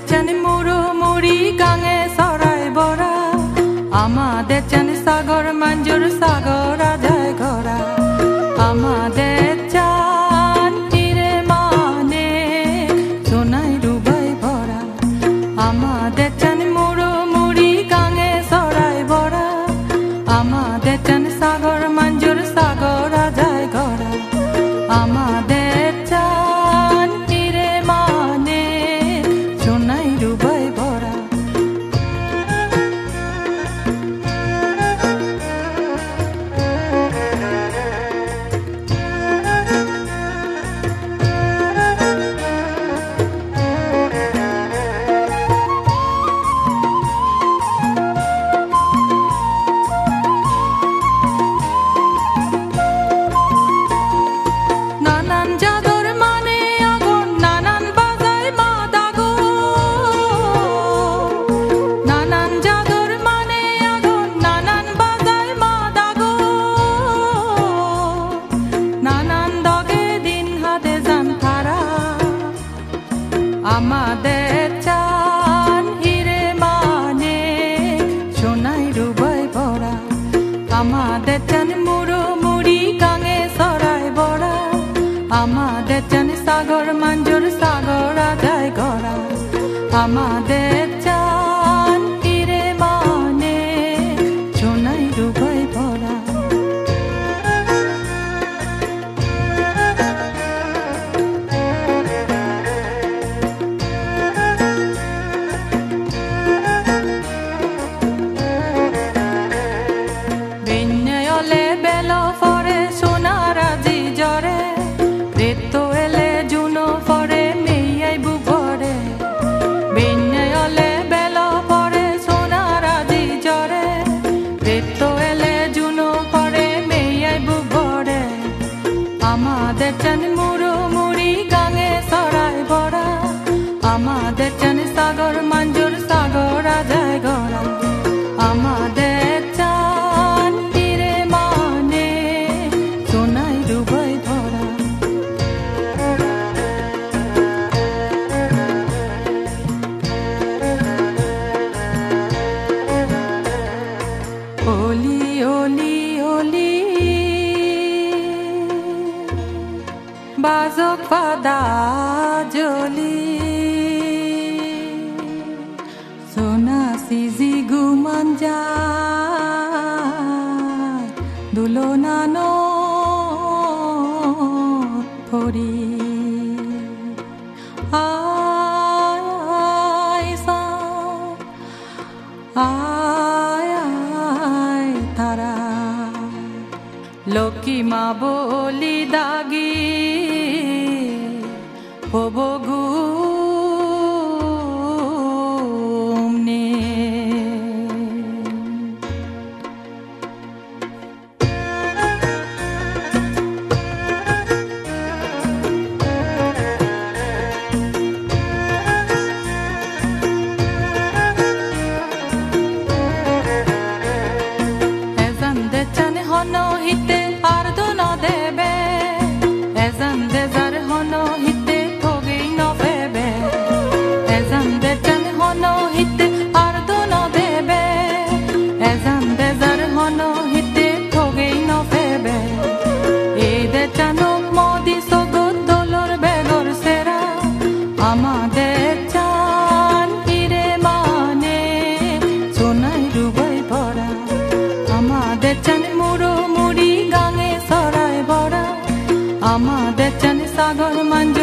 চানি মুড়ো মুড়ি গাঙে সরাই বড়া আমাদের চানি সাগর মাঞ্জুর সাগর আধায় ঘোরা আমাদের চান তীরে মানে সোনাই রুবাই ভরা আমাদের চানি মুড়ো মুড়ি গাঙে সরাই বড়া আমাদের চানি সাগর মাঞ্জুর সাগর আধায় ঘোরা আমাদের চান তীরে মানে সোনাই রুবাই ভরা আমাদের চান হিরে মানে সোনাই রুবাই ভরা আমাদের চান মুড়ো মুড়ি গাঙে সরাই বড়া আমাদের চান সাগর মাঞ্জুর সাগর আধায় ঘোরা আমাদের চান হিরে মানে সোনাই রুবাই ভরা আমাদের চান মুড়ো মুড়ি গাঙে সরাই বড়া আমাদের চান সাগর মাঞ্জুর সাগর আধায় ঘোরা আমাদের চান তীরে মানে সোনাই রুবাই ভরা ওলি ওলি ওলি বাজক পাদা জলি সোনা সিজি গুমান যায় দুলনানো ফরি আয় আয় তারা লক্ষ্মী মা বলি দাগি হবো ঘুমনে এজানদে চানে হন হিতে আর দোন দেবে এজানদে যার হন হিতে আমাদের চান হিরে মানে সোনাই রুবাই ভরা আমাদের চান মুড়ো মুড়ি গাঙে সরাই বড়া আমাদের চান সাগর মাঞ্জুর